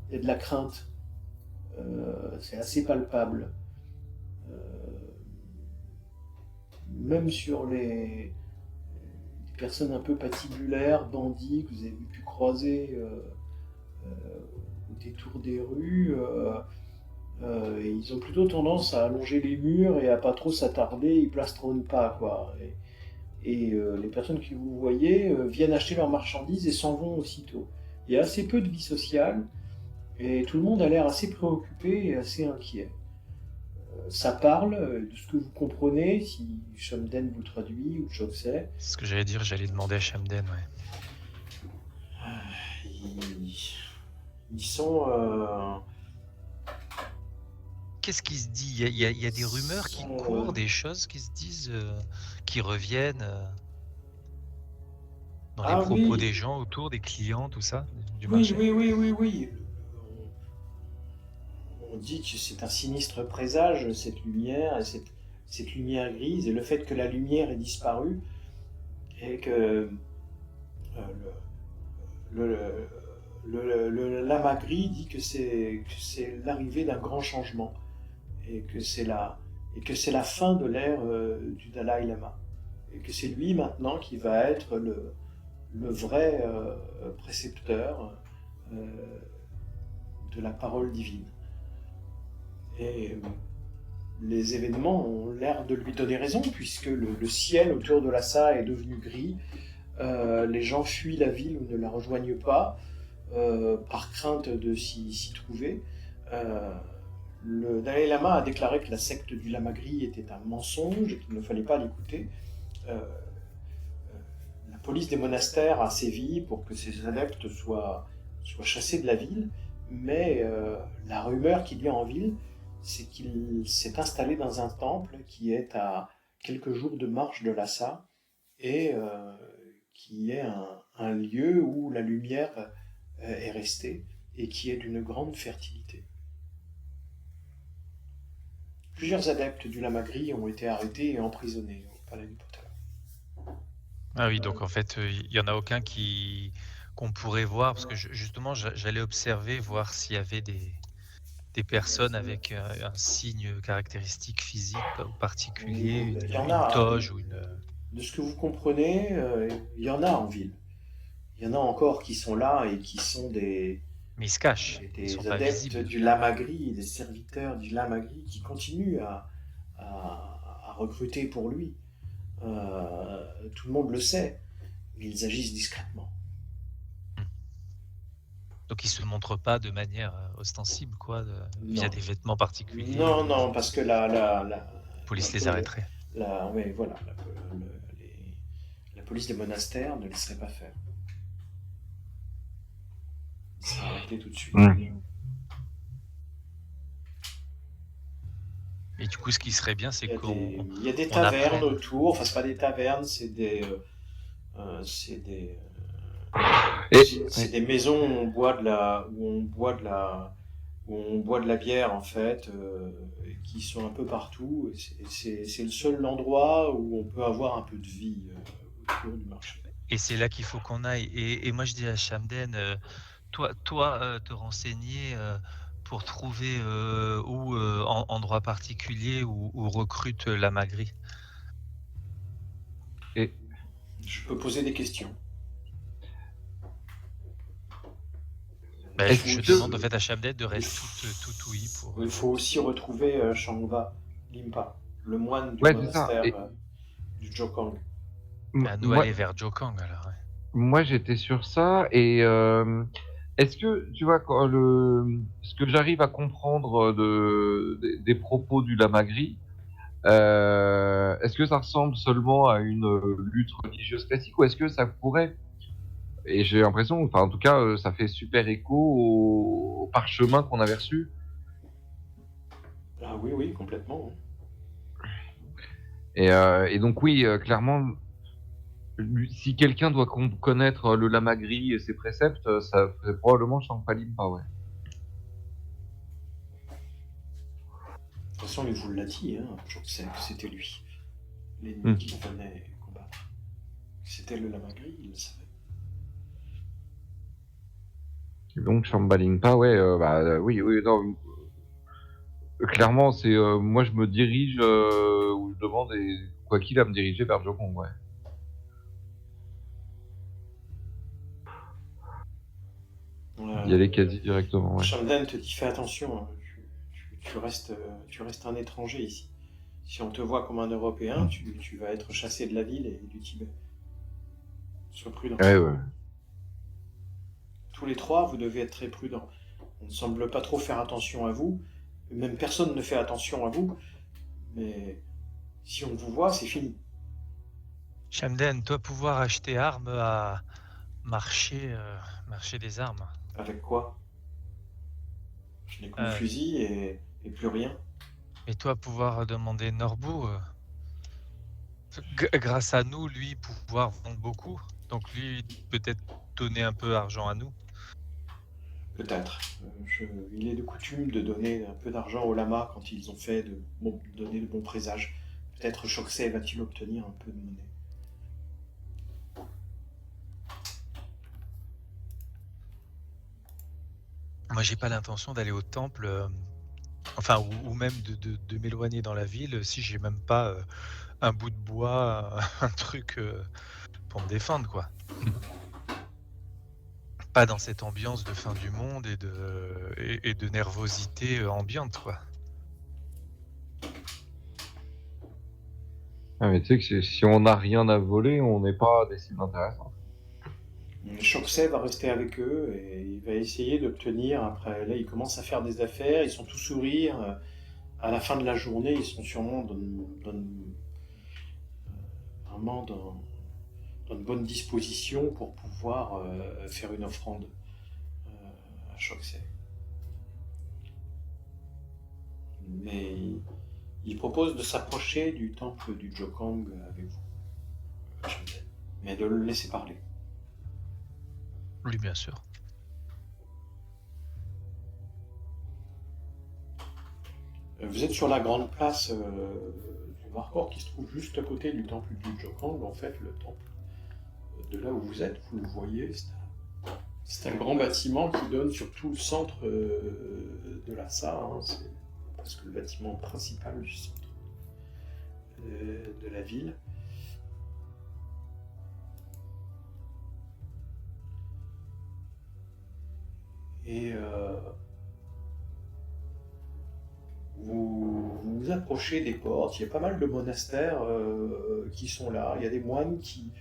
Il y a de la crainte, c'est assez palpable. Euh, Même sur les personnes un peu patibulaires, bandits que vous avez pu croiser au détour des rues, ils ont plutôt tendance à allonger les murs et à pas trop s'attarder, ils plastronnent pas, quoi. Et les personnes que vous voyez viennent acheter leurs marchandises et s'en vont aussitôt. Il y a assez peu de vie sociale et tout le monde a l'air assez préoccupé et assez inquiet. Ça parle de ce que vous comprenez, si Shamden vous traduit ou Choksei. C'est ce que j'allais dire, j'allais demander à Shamden, ouais. Ils sont. Qu'est-ce qui se dit? Il y a des rumeurs qui sont, courent, des choses qui se disent, qui reviennent dans les propos oui, des gens autour, des clients, tout ça, du oui, marché? oui. On dit que c'est un sinistre présage, cette lumière, et cette lumière grise, et le fait que la lumière ait disparu, et que le lama gris dit que c'est l'arrivée d'un grand changement, et que c'est la fin de l'ère du Dalai Lama, et que c'est lui maintenant qui va être le vrai précepteur euh, de la parole divine. Et les événements ont l'air de lui donner raison, puisque le ciel autour de Lhasa est devenu gris. Les gens fuient la ville ou ne la rejoignent pas, par crainte de s'y trouver. Le Dalai Lama a déclaré que la secte du Lama Gris était un mensonge et qu'il ne fallait pas l'écouter. La police des monastères a sévi pour que ses adeptes soient chassés de la ville, mais la rumeur qu'il y a en ville, c'est qu'il s'est installé dans un temple qui est à quelques jours de marche de Lhasa et qui est un lieu où la lumière est restée et qui est d'une grande fertilité. Plusieurs adeptes du Lama Gris ont été arrêtés et emprisonnés au palais du Potala. Ah oui, donc en fait, il y en a aucun qu'on pourrait voir, parce que justement, j'allais observer, voir s'il y avait des personnes avec un signe caractéristique physique particulier, Il y en une a, toge ou une... de ce que vous comprenez, il y en a en ville. Il y en a encore qui sont là et qui sont Mais ils se cachent, ils sont des pas adeptes visibles. du Lama Gris, des serviteurs du Lama Gris qui continuent à recruter pour lui. Tout le monde le sait, mais ils agissent discrètement. Donc ils se montrent pas de manière ostensible, quoi, via Non. des vêtements particuliers. Non, parce que La police les arrêterait. ouais, voilà, la police des monastères ne laisserait pas faire. Ils seraient arrêtés tout de suite. Et du coup, ce qui serait bien, c'est Il y a des on tavernes apprenne. autour, enfin c'est pas des tavernes, c'est des maisons où on boit de la bière en fait, qui sont un peu partout. Et c'est le seul endroit où on peut avoir un peu de vie autour du marché. Et c'est là qu'il faut qu'on aille. Et moi, je dis à Shamden, toi, te renseigner pour trouver où endroit particulier où recrute la Magri. Et Je peux poser des questions. Je demande en fait à Shamden de rester tout oui pour. Il faut aussi retrouver Shangva Limpa, le moine du ouais, monastère du Jokang. À nous aller vers Jokang alors. Ouais. Moi, j'étais sur ça et est-ce que tu vois ce que j'arrive à comprendre des propos du Lama Gris, est-ce que ça ressemble seulement à une lutte religieuse classique ou est-ce que ça pourrait, et j'ai l'impression, enfin en tout cas, ça fait super écho au parchemin qu'on avait reçu. Ah oui, complètement. Et donc oui, clairement, si quelqu'un doit connaître le Lama Gris et ses préceptes, ça serait probablement Shangpa Limpa, ouais. façon, il vous l'a dit, hein, je sais que c'était lui, l'ennemi qu'il venait combattre. C'était le Lamagri, il le savait. Et donc Chambalimpa, ouais, oui, non, clairement, c'est moi je me dirige ou je demande quoi qu'il à me diriger vers Jokong, ouais. Y aller quasi directement, ouais. Shamden te dit fais attention, hein, tu restes un étranger ici. Si on te voit comme un Européen, tu vas être chassé de la ville et du Tibet. Sois prudent. Ouais. Tous les trois, vous devez être très prudents. On ne semble pas trop faire attention à vous, même personne ne fait attention à vous, mais si on vous voit, c'est fini. Shamden, toi pouvoir acheter armes à marché des armes. Avec quoi? Je n'ai que mon fusil et plus rien. Et toi pouvoir demander Norbu, grâce à nous, lui pouvoir vendre beaucoup. Donc lui peut-être donner un peu d'argent à nous. Peut-être. Il est de coutume de donner un peu d'argent aux lamas quand ils ont fait donner de bons présages. Peut-être Choksei va-t-il obtenir un peu de monnaie. Moi, j'ai pas l'intention d'aller au temple, ou même de m'éloigner dans la ville si j'ai même pas un bout de bois, un truc pour me défendre, quoi. Pas dans cette ambiance de fin du monde et de nervosité ambiante, quoi. Ah, mais tu sais que si on n'a rien à voler, on n'est pas des cibles intéressantes. Choksei va rester avec eux et il va essayer d'obtenir, après là il commence à faire des affaires, ils sont tous sourires, à la fin de la journée ils sont sûrement vraiment dans une bonne disposition pour pouvoir faire une offrande à Choksei. Mais il propose de s'approcher du temple du Jokang avec vous, mais de le laisser parler. Oui, bien sûr. Vous êtes sur la grande place du Warport qui se trouve juste à côté du temple du Jokang. En fait, le temple de là où vous êtes, vous le voyez, c'est un grand bâtiment qui donne sur tout le centre de Lhasa. Hein, c'est presque le bâtiment principal du centre de la ville. Et vous vous approchez des portes, il y a pas mal de monastères qui sont là, il y a des moines qui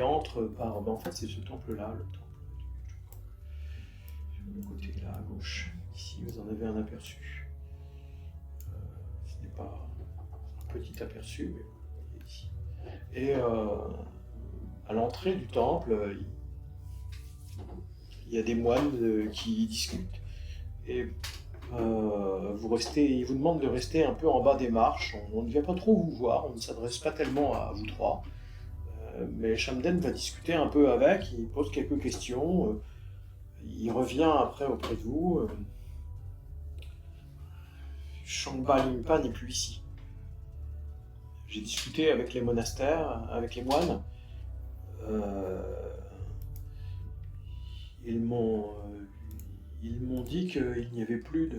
entrent par... en fait c'est ce temple-là, le temple sur le côté là, à gauche. Ici vous en avez un aperçu. Ce n'est pas un petit aperçu, mais il est ici. Et à l'entrée du temple, il y a des moines qui discutent. Et il vous demande de rester un peu en bas des marches. On ne vient pas trop vous voir, on ne s'adresse pas tellement à vous trois. Mais Shamden va discuter un peu avec, il pose quelques questions. Il revient après auprès de vous. Chambalimpa n'est plus ici. J'ai discuté avec les monastères, avec les moines. Ils m'ont dit qu'il n'y avait plus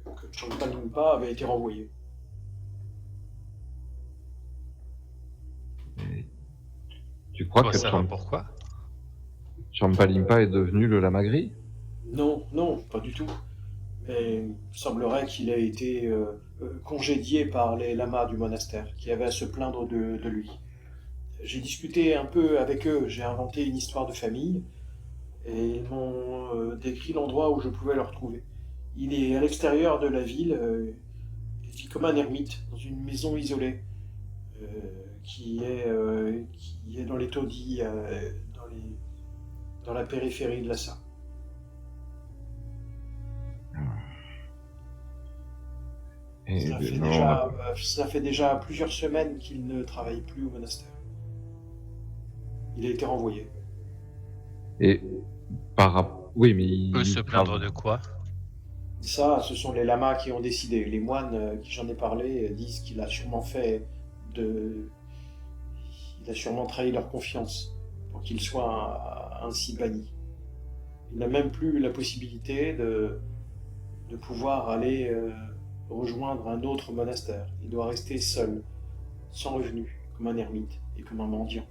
que Chambalimpa avait été renvoyé. Et tu crois que Pourquoi Chambalimpa est devenu le Lamagri? Non, pas du tout. Mais il semblerait qu'il ait été congédié par les lamas du monastère, qui avaient à se plaindre de lui. J'ai discuté un peu avec eux, j'ai inventé une histoire de famille, et ils m'ont décrit l'endroit où je pouvais le retrouver. Il est à l'extérieur de la ville, il vit comme un ermite, dans une maison isolée, qui est dans les taudis, dans la périphérie de Lhasa. Ça fait déjà plusieurs semaines qu'il ne travaille plus au monastère. Il a été renvoyé. Et oui, mais il peut se plaindre de quoi? Ça, ce sont les lamas qui ont décidé. Les moines qui j'en ai parlé disent qu'il a sûrement de... Il a sûrement trahi leur confiance pour qu'il soit ainsi banni. Il n'a même plus la possibilité de pouvoir aller rejoindre un autre monastère. Il doit rester seul, sans revenu, comme un ermite et comme un mendiant.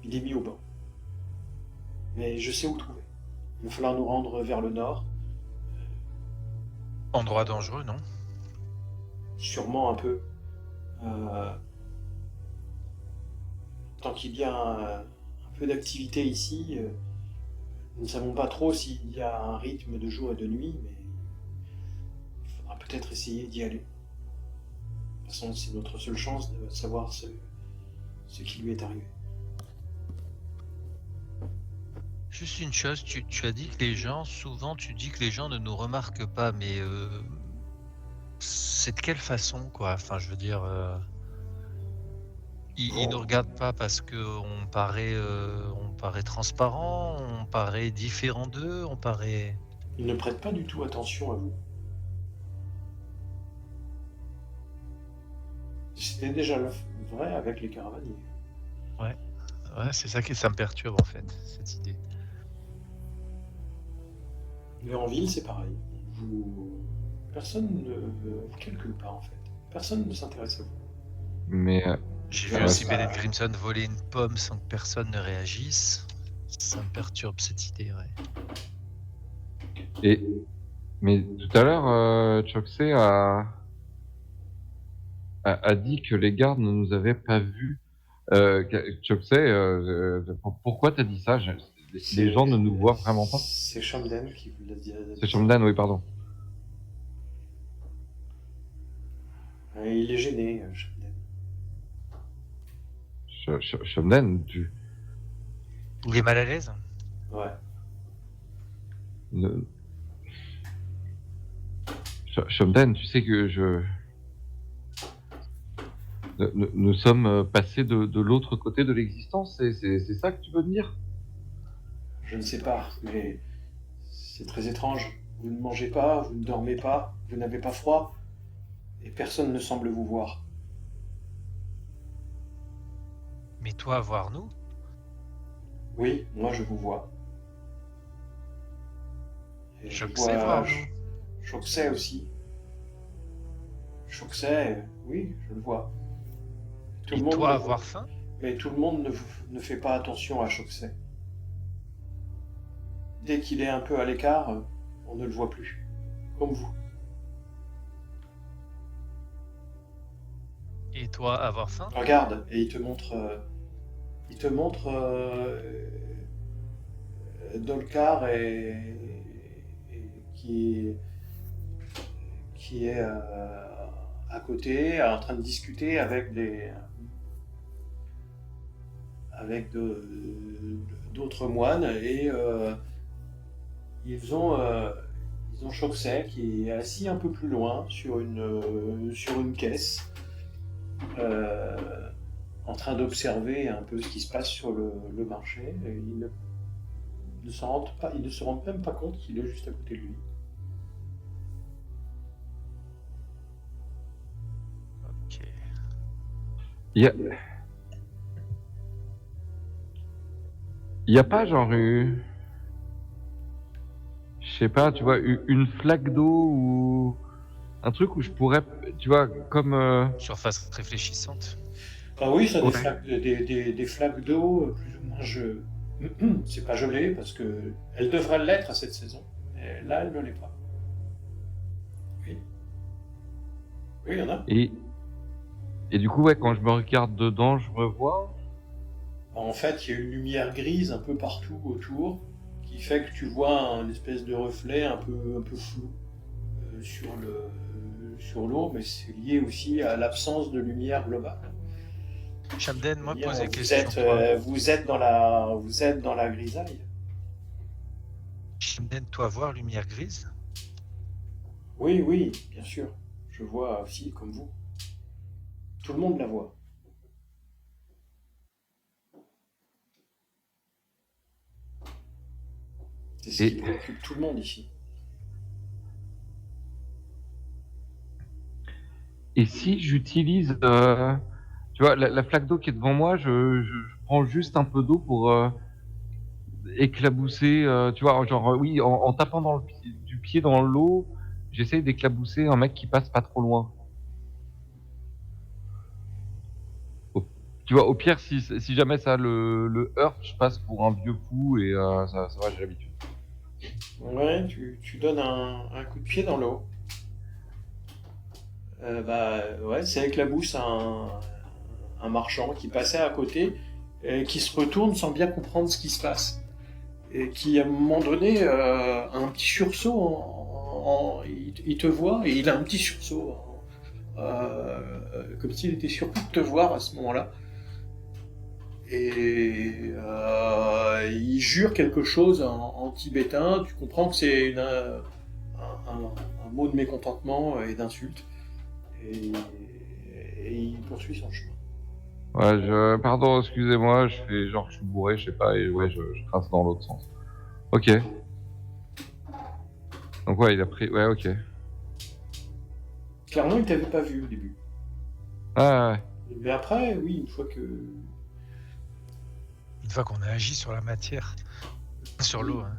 Il est mis au banc. Mais je sais où trouver. Il va falloir nous rendre vers le nord, Endroit dangereux, non? sûrement un peu. Euh, Tant qu'il y a un peu d'activité ici, nous ne savons pas trop s'il y a un rythme de jour et de nuit, mais il faudra peut-être essayer d'y aller. De toute façon, c'est notre seule chance de savoir ce qui lui est arrivé. Juste une chose, tu as dit que les gens, souvent tu dis que les gens ne nous remarquent pas, mais c'est de quelle façon, quoi? Enfin, je veux dire, ils nous regardent pas parce qu'on paraît transparent, on paraît différent d'eux, on paraît... Il ne prête pas du tout attention à vous. C'était déjà vrai avec les caravaniers. Ouais, c'est ça ça me perturbe en fait, cette idée. Mais en ville, c'est pareil. Personne ne vous calcule pas, en fait. Personne ne s'intéresse à vous. Mais J'ai Ouais, vu aussi ça- Bennett Grimson voler une pomme sans que personne ne réagisse. Ça me perturbe cette idée, ouais. et mais tout à l'heure, Choxé a dit que les gardes ne nous avaient pas vus. Choxé, pourquoi t'as dit ça? Les gens ne nous voient vraiment pas? C'est Shamden qui vous l'a dit. C'est Shamdan, oui, pardon. Il est gêné, Shamden. Shamdan, Il est mal à l'aise? Ouais. ne- Shamdan, tu sais que nous sommes passés de l'autre côté de l'existence, c'est ça que tu veux me dire? Je ne sais pas, mais c'est très étrange. Vous ne mangez pas, vous ne dormez pas, vous n'avez pas froid, et personne ne semble vous voir. Mais toi, voir nous? Oui, moi je vous vois. Et Je sais voir nous. Shokusei aussi. Shokusei, oui, je le vois. Tout Et le monde toi, ne- avoir faim? Mais tout le monde ne fait pas attention à Shokusei. Dès qu'il est un peu à l'écart, on ne le voit plus. Comme vous. Et toi, avoir faim? Regarde, et il te montre Dolkar et qui est à côté, en train de discuter avec d'autres moines et ils ont Shokusei qui est assis un peu plus loin sur une caisse. euh, En train d'observer un peu ce qui se passe sur le marché. Et il ne se rend même pas compte qu'il est juste à côté de lui. Ok. Il y a pas genre je sais pas, tu vois, une flaque d'eau ou un truc où je pourrais, tu vois, comme Surface réfléchissante. Ah oui, ça, ouais. des flaques d'eau, plus ou moins c'est pas gelé parce que elle devrait l'être à cette saison. Et là, elle ne l'est pas. Oui. Oui, il y en a. Et du coup, ouais, quand je me regarde dedans, je me vois. En fait, il y a une lumière grise un peu partout autour qui fait que tu vois un espèce de reflet un peu flou sur l'eau, mais c'est lié aussi à l'absence de lumière globale. Shamden, moi, C'est-à-dire, pose la question, toi. vous êtes dans la grisaille. Shamden, toi, voir lumière grise? Oui, oui, bien sûr. Je vois aussi comme vous. Tout le monde la voit. C'est ce qui préoccupe tout le monde ici. Et si j'utilise, tu vois, la flaque d'eau qui est devant moi, je prends juste un peu d'eau pour éclabousser, tu vois, genre, oui, en tapant du pied dans l'eau, j'essaye d'éclabousser un mec qui passe pas trop loin. Tu vois, au pire, si jamais ça le heurte, je passe pour un vieux fou et ça va, j'ai l'habitude. Ouais, tu donnes un coup de pied dans l'eau. Ouais, ça éclabousse un marchand qui passait à côté et qui se retourne sans bien comprendre ce qui se passe. Et qui, à un moment donné, a un petit sursaut. Il te voit et il a un petit sursaut. Comme s'il était surpris de te voir à ce moment-là. Et il jure quelque chose en tibétain. Tu comprends que c'est un mot de mécontentement et d'insulte. Et, et il poursuit son chemin. Ouais, pardon, excusez-moi, je fais genre que je suis bourré, je sais pas, et ouais, je trace dans l'autre sens. Ok. Donc ouais, il a pris, ouais, ok. Clairement, il t'avait pas vu au début. Ah ouais. Mais après, oui, une fois que... Une fois qu'on a agi sur la matière, sur l'eau. Hein.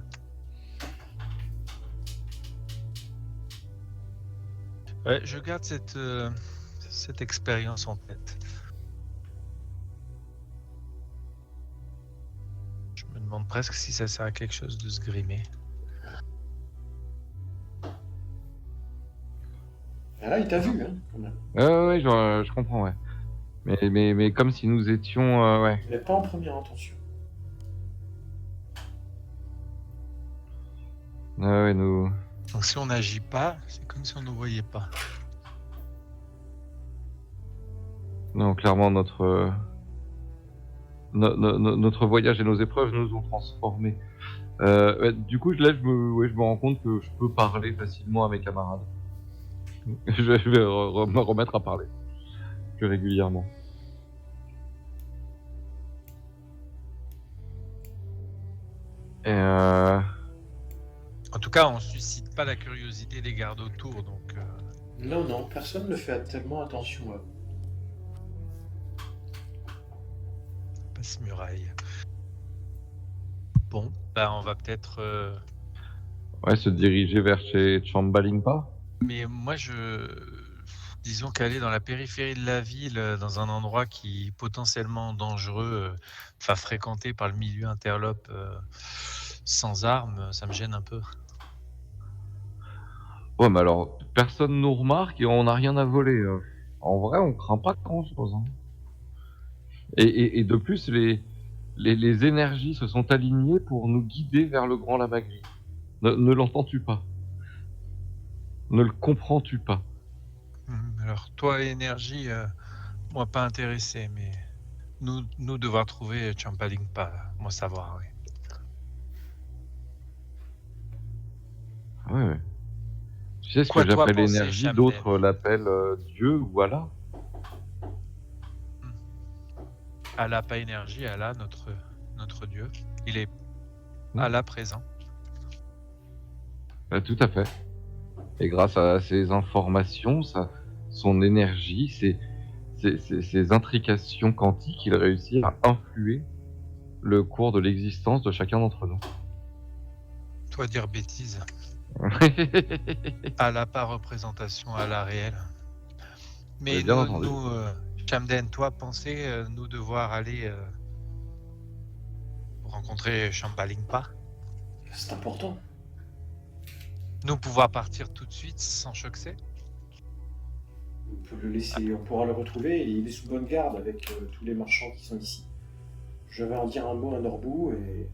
Ouais, je garde cette expérience en tête. Je me demande presque si ça sert à quelque chose de se grimer. Ah, là, il t'a vu, hein, quand même. Ouais, je comprends, ouais. Mais comme si nous étions, ouais. Mais pas en première intention. Ouais, nous. Donc si on n'agit pas, c'est comme si on ne voyait pas. Non, clairement, notre voyage et nos épreuves nous ont transformés. Ouais, du coup, là, je me rends compte que je peux parler facilement à mes camarades. Je vais me remettre à parler plus régulièrement. Et En tout cas, on suscite pas la curiosité des gardes autour, donc Non, personne ne fait tellement attention à vous. passe muraille. Bon, bah on va peut-être. ouais, se diriger vers chez Chambalingpa. Mais moi, disons qu'aller dans la périphérie de la ville, dans un endroit qui est potentiellement dangereux, enfin fréquenté par le milieu interlope sans armes, ça me gêne un peu. Ouais, mais alors, personne nous remarque et on n'a rien à voler. En vrai, on craint pas grand-chose. Hein. Et de plus, les énergies se sont alignées pour nous guider vers le grand lama gris. Ne l'entends-tu pas? Ne le comprends-tu pas? Alors, toi, énergie, moi pas intéressé, mais nous devoir trouver Champalingpa, moi savoir, oui. Ouais. Tu sais ce Quoi que toi j'appelle penser, l'énergie, Shamden? d'autres l'appellent Dieu ou Allah. Allah, pas énergie, Allah, notre Dieu. Il est Hmm. Allah présent. Tout à fait. Et grâce à ces informations, son énergie, ces intrications quantiques, il réussit à influer le cours de l'existence de chacun d'entre nous. Toi dire bêtise. Allah pas représentation, Allah réel. Mais Bien entendu. Shamden, toi penser nous devoir aller rencontrer Champalingpa, C'est important. nous pouvoir partir tout de suite sans choc-c'est. On peut le laisser, on pourra le retrouver et il est sous bonne garde avec tous les marchands qui sont ici. Je vais en dire un mot à Norbu et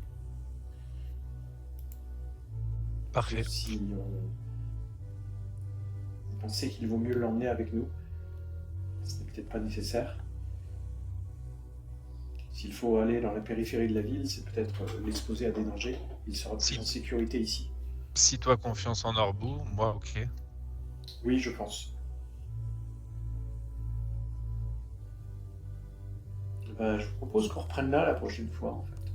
Parfait. si vous pensez qu'il vaut mieux l'emmener avec nous, ce n'est peut-être pas nécessaire. S'il faut aller dans la périphérie de la ville, c'est peut-être l'exposer à des dangers. Il sera plus en sécurité ici. Si toi confiance en Norbu, moi ok. Oui, je pense. Je vous propose qu'on reprenne là la prochaine fois, en fait.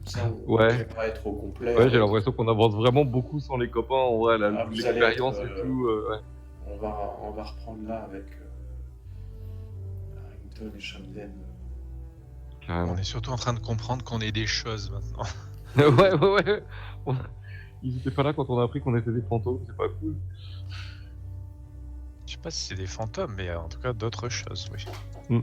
Ça, on Ouais. ne pas être au complet. Ouais, j'ai l'impression qu'on avance vraiment beaucoup sans les copains, en vrai, Ah, vous allez l'expérience être, et tout, ouais. on va reprendre là avec Harrington et Shamden. Carrément. On est surtout en train de comprendre qu'on est des choses maintenant. Ouais. Ils étaient pas là quand on a appris qu'on était des fantômes, c'est pas cool. Je sais pas si c'est des fantômes, mais en tout cas d'autres choses, oui. Mm.